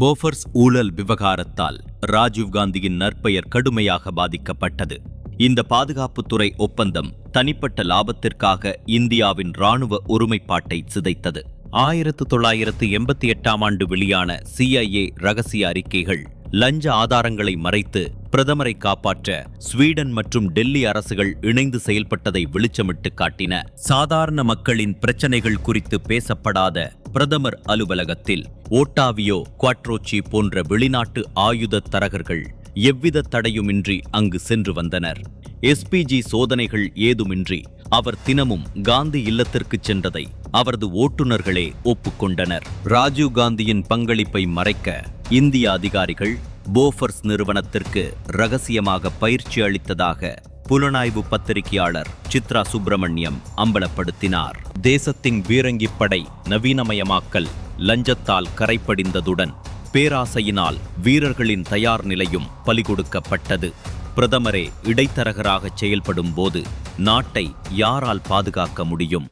Bofors ஊழல் விவகாரத்தால் ராஜீவ்காந்தியின் நற்பெயர் கடுமையாக பாதிக்கப்பட்டது. இந்த பாதுகாப்புத்துறை ஒப்பந்தம் தனிப்பட்ட லாபத்திற்காக இந்தியாவின் இராணுவ ஒருமைப்பாட்டை சிதைத்தது. 1988ஆம் ஆண்டு வெளியான CIA ரகசிய அறிக்கைகள் லஞ்ச ஆதாரங்களை மறைத்து பிரதமரை காப்பாற்ற ஸ்வீடன் மற்றும் டெல்லி அரசுகள் இணைந்து செயல்பட்டதை வெளிச்சமிட்டு காட்டின. சாதாரண மக்களின் பிரச்சனைகள் குறித்து பேசப்படாத பிரதமர் அலுவலகத்தில் ஓட்டாவியோ குவாட்ரோச்சி போன்ற வெளிநாட்டு ஆயுத தரகர்கள் எவ்வித தடையுமின்றி அங்கு சென்று வந்தனர். SPG சோதனைகள் ஏதுமின்றி அவர் தினமும் காந்தி இல்லத்திற்கு சென்றதை அவரது ஓட்டுநர்களே ஒப்புக்கொண்டனர். ராஜீவ்காந்தியின் பங்களிப்பை மறைக்க இந்திய அதிகாரிகள் போஃபர்ஸ் நிறுவனத்திற்கு ரகசியமாக பயிற்சி அளித்ததாக புலனாய்வு பத்திரிகையாளர் சித்ரா சுப்பிரமணியம் அம்பலப்படுத்தினார். தேசத்தின் பீரங்கிப்படை நவீனமயமாக்கல் லஞ்சத்தால் கரைப்படிந்ததுடன் பேராசையினால் வீரர்களின் தயார் நிலையும் பலிகொடுக்கப்பட்டது. பிரதமரே இடைத்தரகராக செயல்படும் போது நாட்டை யாரால் பாதுகாக்க முடியும்?